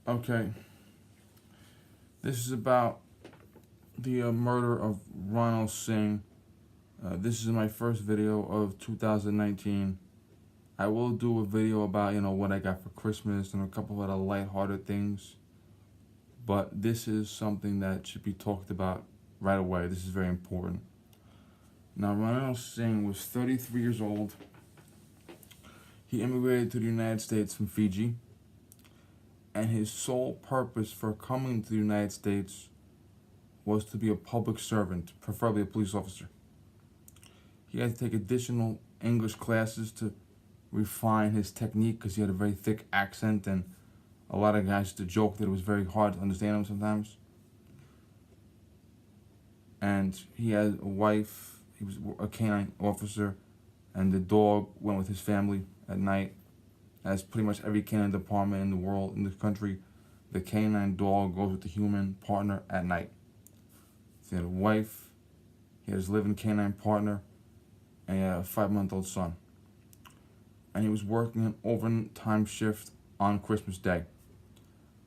Okay, this is about the murder of Ronald Singh. This is my first video of 2019. I will do a video about, what I got for Christmas and a couple of other lighthearted things. But this is something that should be talked about right away. This is very important. Now, Ronald Singh was 33 years old. He immigrated to the United States from Fiji. And his sole purpose for coming to the United States was to be a public servant, preferably a police officer. He had to take additional English classes to refine his technique because he had a very thick accent, and a lot of guys used to joke that it was very hard to understand him sometimes. And he had a wife, he was a canine officer, and the dog went with his family at night. As pretty much every canine department in the world, in this country, the canine dog goes with the human partner at night. So he had a wife, he had his living canine partner, and he had a 5-month-old son. And he was working an overtime shift on Christmas Day.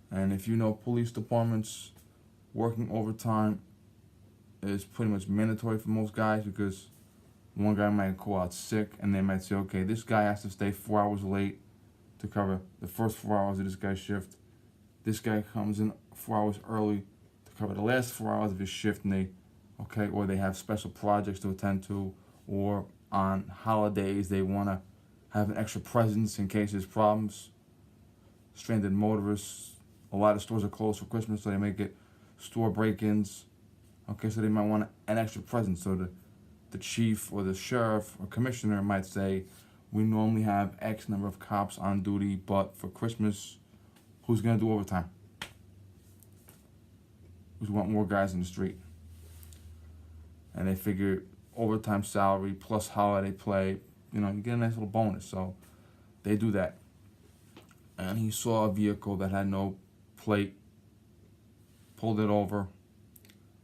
And if you know police departments, working overtime is pretty much mandatory for most guys, because one guy might call out sick and they might say, okay, this guy has to stay 4 hours late to cover the first 4 hours of this guy's shift. This guy comes in 4 hours early to cover the last 4 hours of his shift, and or they have special projects to attend to, or on holidays they want to have an extra presence in case there's problems. Stranded motorists, a lot of stores are closed for Christmas, so they may get store break-ins. So they might want an extra presence. So the chief or the sheriff or commissioner might say, we normally have X number of cops on duty, but for Christmas, who's going to do overtime? We want more guys in the street. And they figure overtime salary plus holiday play, you get a nice little bonus. So they do that. And he saw a vehicle that had no plate, pulled it over,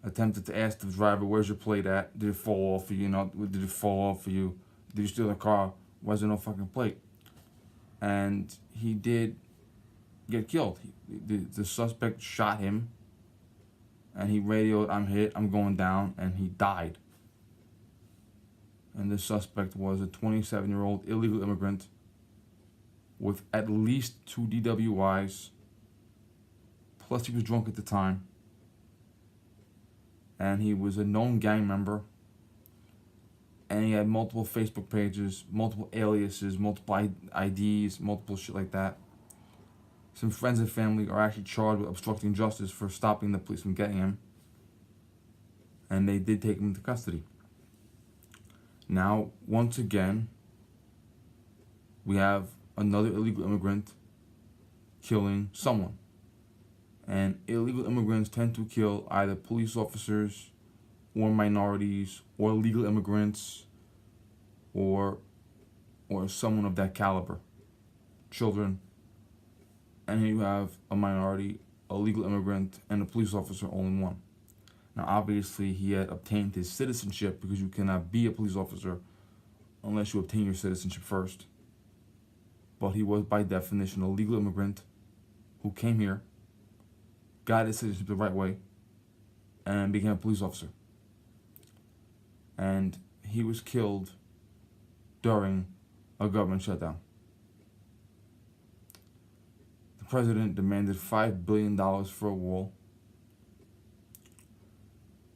attempted to ask the driver, where's your plate at? Did it fall off for you? Did it fall off for you? Did you steal the car? Was there no fucking plate? And he did get killed. The suspect shot him, and he radioed, I'm hit, I'm going down, and he died. And the suspect was a 27-year-old illegal immigrant with at least 2 DWIs, plus he was drunk at the time. And he was a known gang member. And he had multiple Facebook pages, multiple aliases, multiple IDs, multiple shit like that. Some friends and family are actually charged with obstructing justice for stopping the police from getting him. And they did take him into custody. Now, once again, we have another illegal immigrant killing someone. And illegal immigrants tend to kill either police officers or minorities or legal immigrants or someone of that caliber, children. And here you have a minority, a legal immigrant, and a police officer all in one. Now, obviously, he had obtained his citizenship, because you cannot be a police officer unless you obtain your citizenship first. But he was, by definition, a legal immigrant who came here, got his citizenship the right way, and became a police officer. And he was killed during a government shutdown. The president demanded $5 billion for a wall.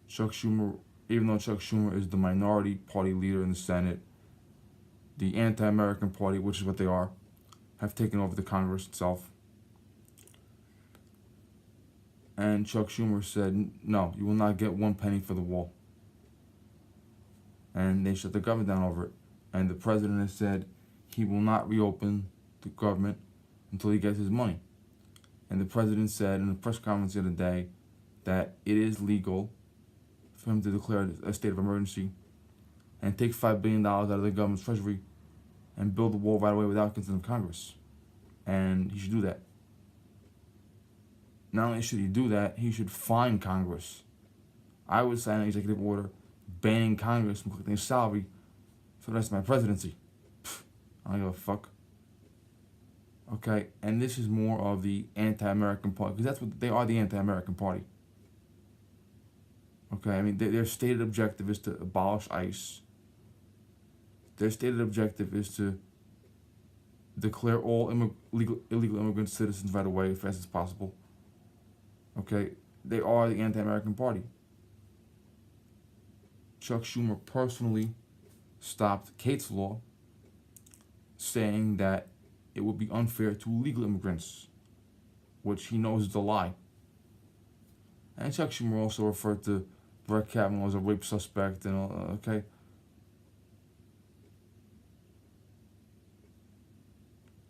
Chuck Schumer, even though Chuck Schumer is the minority party leader in the Senate, the anti-American party, which is what they are, have taken over the Congress itself. And Chuck Schumer said, no, you will not get 1 penny for the wall. And they shut the government down over it. And the president has said he will not reopen the government until he gets his money. And the president said in the press conference the other day that it is legal for him to declare a state of emergency and take $5 billion out of the government's treasury and build the wall right away without consent of Congress. And he should do that. Not only should he do that, he should fine Congress. I would sign an executive order banning Congress from collecting salary for the rest of my presidency. I don't give a fuck. Okay, and this is more of the anti-American party because that's what they are, the anti-American party. Okay, I mean their stated objective is to abolish ICE. Their stated objective is to declare all illegal immigrant citizens right away as fast as possible. Okay, they are the anti-American party. Chuck Schumer personally stopped Kate's law, saying that it would be unfair to legal immigrants, which he knows is a lie. And Chuck Schumer also referred to Brett Kavanaugh as a rape suspect and all, okay.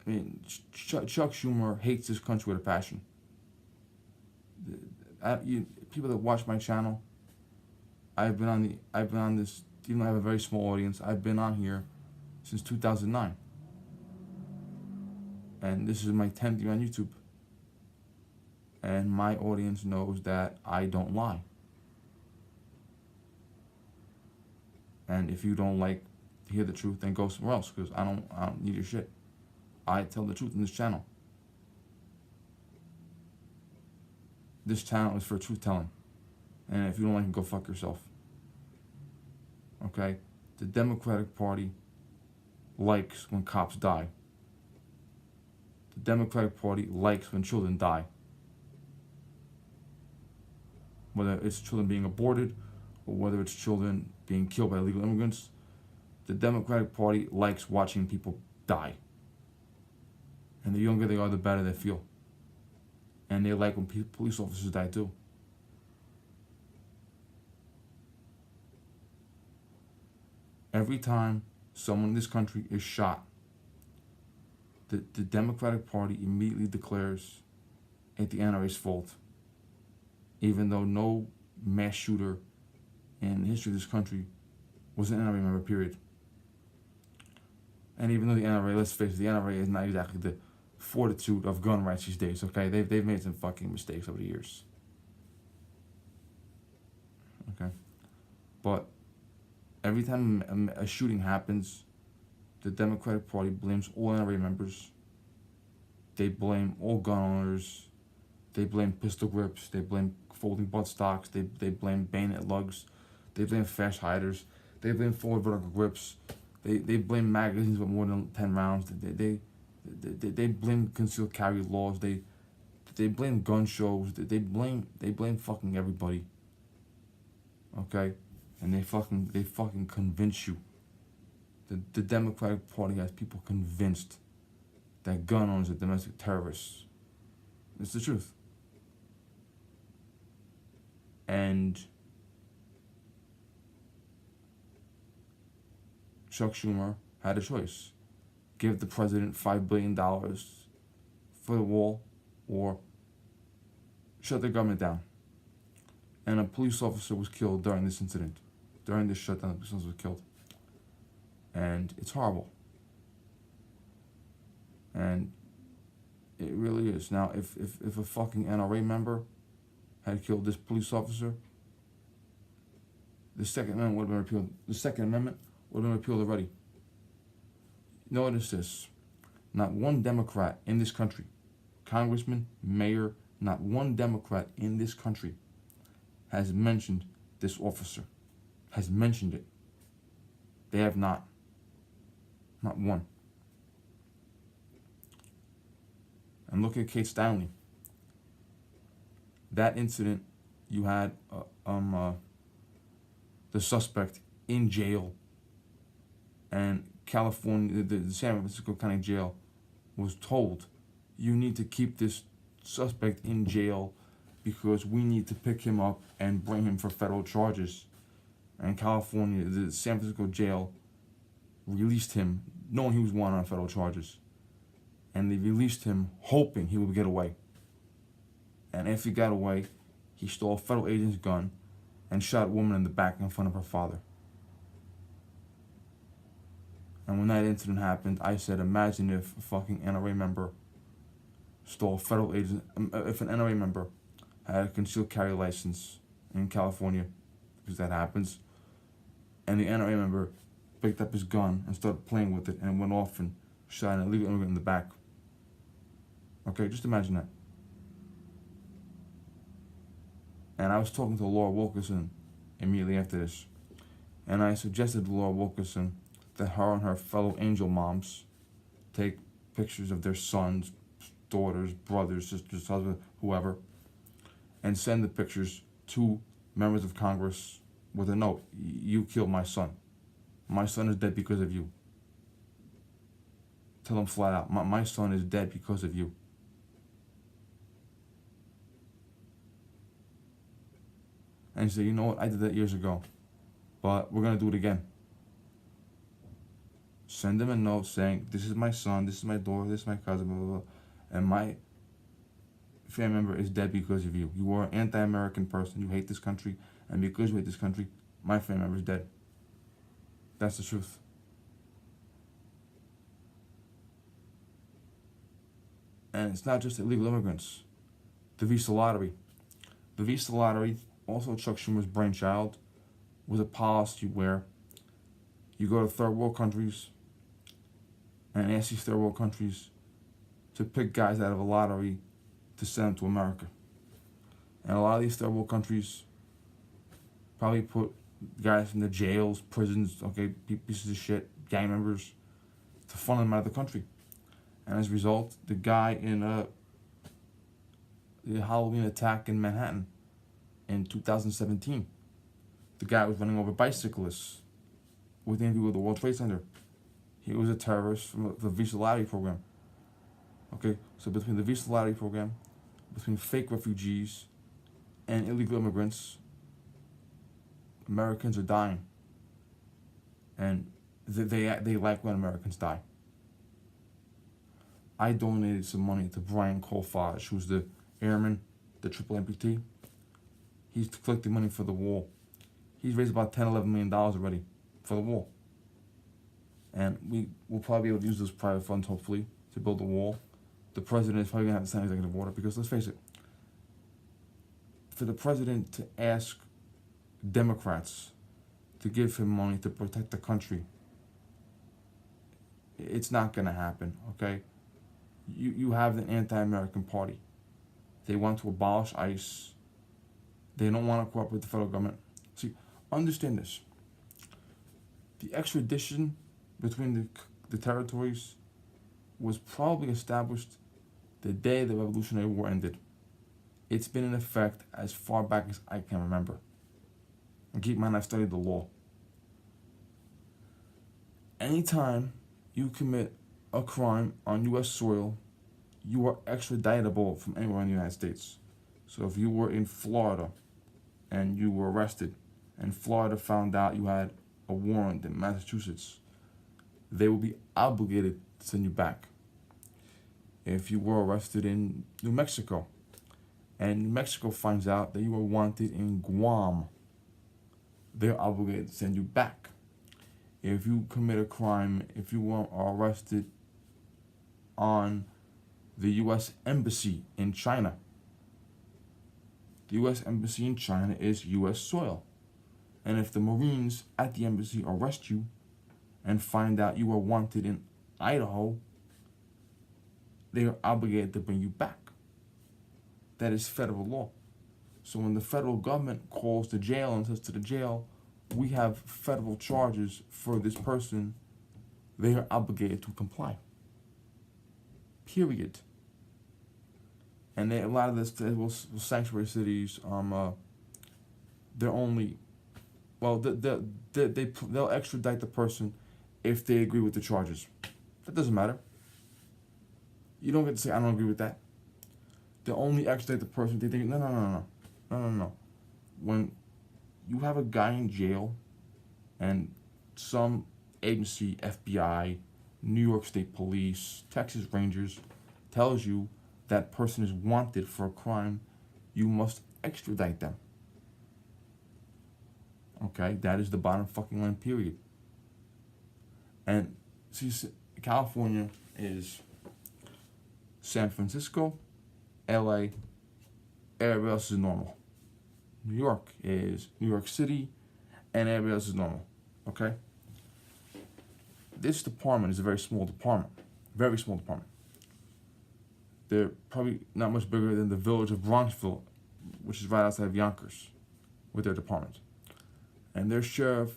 I mean, Chuck Schumer hates this country with a passion. People that watch my channel, I've been on this, even though I have a very small audience, I've been on here since 2009. And this is my 10th year on YouTube. And my audience knows that I don't lie. And if you don't like to hear the truth, then go somewhere else, because I don't need your shit. I tell the truth in this channel. This channel is for truth telling. And if you don't like it, go fuck yourself. Okay? The Democratic Party likes when cops die. The Democratic Party likes when children die. Whether it's children being aborted or whether it's children being killed by illegal immigrants, the Democratic Party likes watching people die. And the younger they are, the better they feel. And they like when police officers die too. Every time someone in this country is shot, the Democratic Party immediately declares it the NRA's fault. Even though no mass shooter in the history of this country was an NRA member, period. And even though the NRA, let's face it, the NRA is not exactly the fortitude of gun rights these days, okay? They've made some fucking mistakes over the years. Okay? But every time a shooting happens, the Democratic Party blames all NRA members. They blame all gun owners. They blame pistol grips. They blame folding butt stocks. They blame bayonet lugs. They blame fast hiders. They blame forward vertical grips. They blame magazines with more than 10 rounds. They blame concealed carry laws. They blame gun shows. They blame fucking everybody. Okay? And they fucking convince you. The Democratic Party has people convinced that gun owners are domestic terrorists. It's the truth. And Chuck Schumer had a choice. Give the president $5 billion for the wall or shut the government down. And a police officer was killed during this incident. During this shutdown, a police officer was killed. And it's horrible. And it really is. Now, if a fucking NRA member had killed this police officer, the Second Amendment would have been repealed. The Second Amendment would have been repealed already. Notice this. Not one Democrat in this country, congressman, mayor, not one Democrat in this country has mentioned this officer. Has mentioned it. They have not. Not one. And look at Kate Steinle. That incident, you had the suspect in jail, and California, the San Francisco County Jail, was told, you need to keep this suspect in jail because we need to pick him up and bring him for federal charges. And California, the San Francisco jail, released him knowing he was wanted on federal charges. And they released him hoping he would get away. And if he got away, he stole a federal agent's gun and shot a woman in the back in front of her father. And when that incident happened, I said, imagine if a fucking NRA member stole a federal agent, if an NRA member had a concealed carry license in California, because that happens, and the NRA member picked up his gun and started playing with it and went off and shot an illegal immigrant in the back. Okay, just imagine that. And I was talking to Laura Wilkerson immediately after this, and I suggested to Laura Wilkerson that her and her fellow angel moms take pictures of their sons, daughters, brothers, sisters, husbands, whoever, and send the pictures to members of Congress with a note. You killed my son. My son is dead because of you. Tell them flat out, my son is dead because of you. And he said, you know what, I did that years ago, but we're going to do it again. Send them a note saying, this is my son, this is my daughter, this is my cousin, blah, blah, blah, and my family member is dead because of you. You are an anti-American person, you hate this country, and because you hate this country, my family member is dead. That's the truth. And it's not just illegal immigrants. The visa lottery. The visa lottery, also Chuck Schumer's brainchild, was a policy where you go to third world countries and ask these third world countries to pick guys out of a lottery to send them to America. And a lot of these third world countries probably put guys in the jails, prisons, okay, pieces of shit, gang members, to funnel them out of the country. And as a result, the guy in the Halloween attack in Manhattan in 2017, the guy was running over bicyclists within view of the World Trade Center. He was a terrorist from the visa lottery program. Okay, so between the visa lottery program, between fake refugees and illegal immigrants, Americans are dying. And they like when Americans die. I donated some money to Brian Colfage, who's the airman, the triple amputee. He's collecting money for the wall. He's raised about $10, $11 million already for the wall. And we will probably be able to use those private funds, hopefully, to build the wall. The president is probably going to have to sign executive order because, let's face it, for the president to ask Democrats to give him money to protect the country, it's not going to happen, okay? You have an anti-American party. They want to abolish ICE. They don't want to cooperate with the federal government. See, understand this. The extradition between the territories was probably established the day the Revolutionary War ended. It's been in effect as far back as I can remember. And keep in mind, I've studied the law. Anytime you commit a crime on U.S. soil, you are extraditable from anywhere in the United States. So if you were in Florida and you were arrested and Florida found out you had a warrant in Massachusetts, they will be obligated to send you back. If you were arrested in New Mexico and New Mexico finds out that you were wanted in Guam, they're obligated to send you back. If you commit a crime, if you are arrested on the U.S. Embassy in China, the U.S. Embassy in China is U.S. soil. And if the Marines at the embassy arrest you and find out you are wanted in Idaho, they are obligated to bring you back. That is federal law. So when the federal government calls the jail and says to the jail, we have federal charges for this person, they are obligated to comply. Period. And a lot of this, sanctuary cities, they're only, well, they'll extradite the person if they agree with the charges. That doesn't matter. You don't get to say, I don't agree with that. They'll only extradite the person. They think, no. When you have a guy in jail and some agency, FBI, New York State Police, Texas Rangers, tells you that person is wanted for a crime, you must extradite them. Okay, that is the bottom fucking line, period. And see, California is San Francisco, LA, everybody else is normal. New York is New York City, and everybody else is normal. Okay? This department is a very small department. Very small department. They're probably not much bigger than the village of Bronxville, which is right outside of Yonkers, with their department. And their sheriff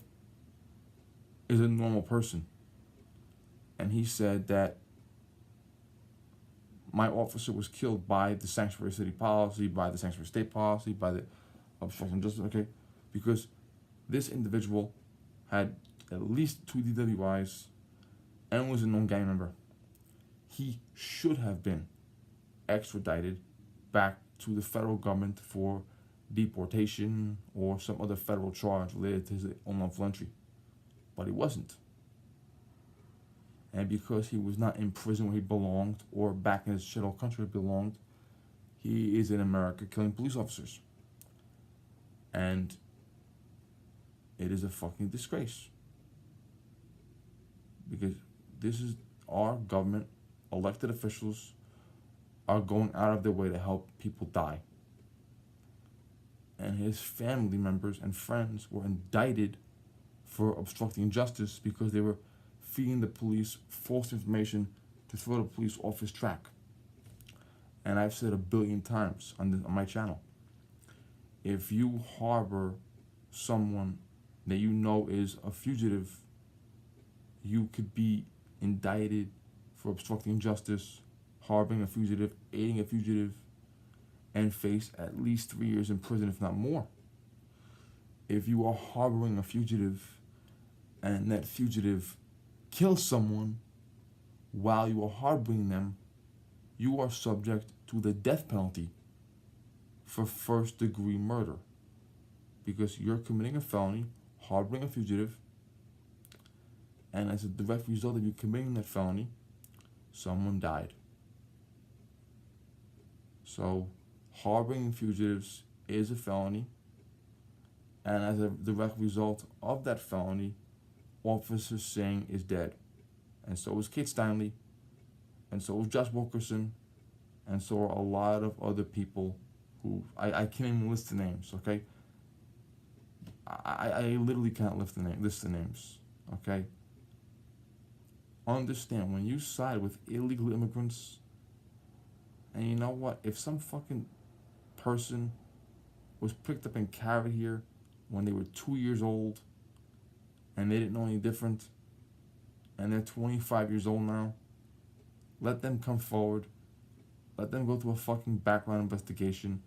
is a normal person. And he said that my officer was killed by the sanctuary city policy, by the sanctuary state policy, by the obstruction of justice, okay? Because this individual had at least 2 DWIs and was a known gang member. He should have been extradited back to the federal government for deportation or some other federal charge related to his unlawful entry. But he wasn't. And because he was not in prison where he belonged or back in his shithole country where he belonged, he is in America killing police officers. And it is a fucking disgrace. Because this is our government, elected officials are going out of their way to help people die. And his family members and friends were indicted for obstructing justice because they were feeding the police false information to throw the police off his track. And I've said 1 billion times on my channel, if you harbor someone that you know is a fugitive, you could be indicted for obstructing justice, harboring a fugitive, aiding a fugitive, and face at least 3 years in prison, if not more. If you are harboring a fugitive and that fugitive kills someone while you are harboring them, you are subject to the death penalty for first-degree murder, because you're committing a felony, harboring a fugitive, and as a direct result of you committing that felony, someone died. So harboring fugitives is a felony, and as a direct result of that felony, Officer Singh is dead. And so is Kate Steinle, and so is Josh Wilkerson, and so are a lot of other people who, I can't even list the names, okay? I literally can't list the names, okay? Understand, when you side with illegal immigrants, and you know what, if some fucking person was picked up and carried here when they were 2 years old and they didn't know any different, and they're 25 years old now, let them come forward, let them go through a fucking background investigation,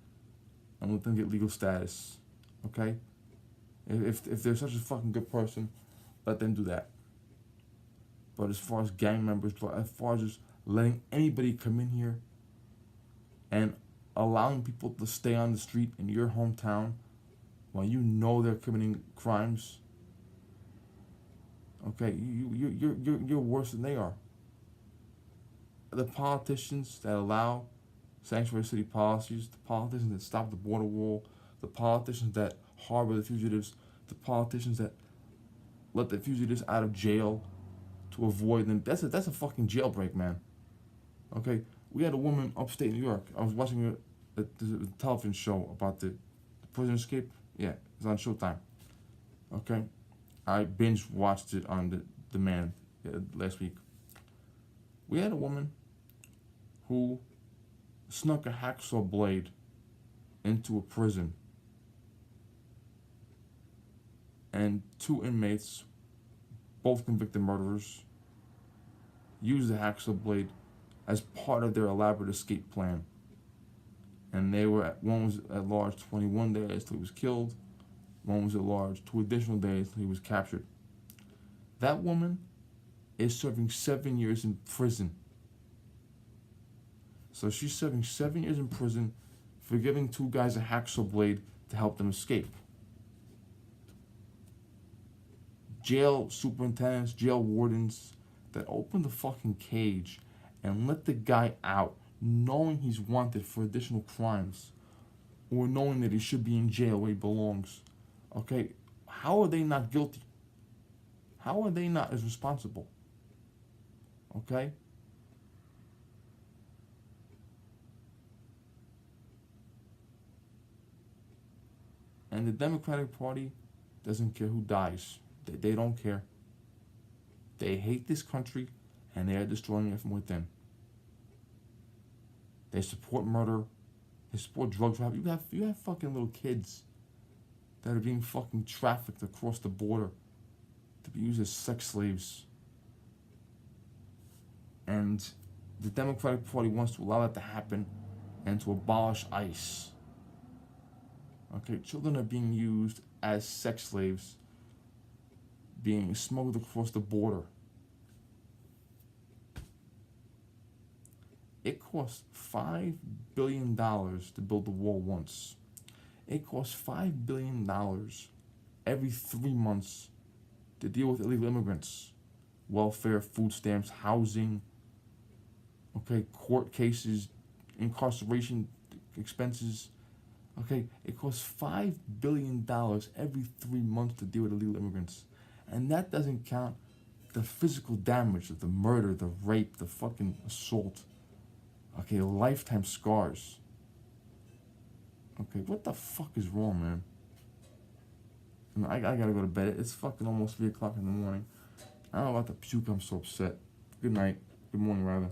and let them get legal status, okay? If they're such a fucking good person, let them do that. But as far as gang members, as far as just letting anybody come in here and allowing people to stay on the street in your hometown when you know they're committing crimes, okay, you're worse than they are. The politicians that allow sanctuary city policies, the politicians that stop the border wall, the politicians that harbor the fugitives, the politicians that let the fugitives out of jail to avoid them, that's a fucking jailbreak, man. Okay, we had a woman upstate New York. I was watching a television show about the prison escape. Yeah, it's on Showtime. Okay, I binge watched it on the demand last week. We had a woman who snuck a hacksaw blade into a prison, and 2 inmates, both convicted murderers, used the hacksaw blade as part of their elaborate escape plan. And one was at large 21 days till he was killed, one was at large 2 additional days till he was captured. That woman is serving 7 years in prison. So she's serving 7 years in prison for giving 2 guys a hacksaw blade to help them escape. Jail superintendents, jail wardens that open the fucking cage and let the guy out knowing he's wanted for additional crimes, or knowing that he should be in jail where he belongs. Okay, how are they not guilty? How are they not as responsible? Okay? And the Democratic Party doesn't care who dies. They don't care. They hate this country, and they are destroying it from within. They support murder. They support drug trafficking. You have fucking little kids that are being fucking trafficked across the border to be used as sex slaves. And the Democratic Party wants to allow that to happen and to abolish ICE. Okay, children are being used as sex slaves, being smuggled across the border. It cost $5 billion to build the wall once. It costs $5 billion every 3 months to deal with illegal immigrants. Welfare, food stamps, housing, okay, court cases, incarceration expenses. Okay, it costs $5 billion every 3 months to deal with illegal immigrants. And that doesn't count the physical damage of the murder, the rape, the fucking assault. Okay, lifetime scars. Okay, what the fuck is wrong, man? I gotta go to bed. It's fucking almost 3 o'clock in the morning. I don't know about to puke, I'm so upset. Good night. Good morning, rather.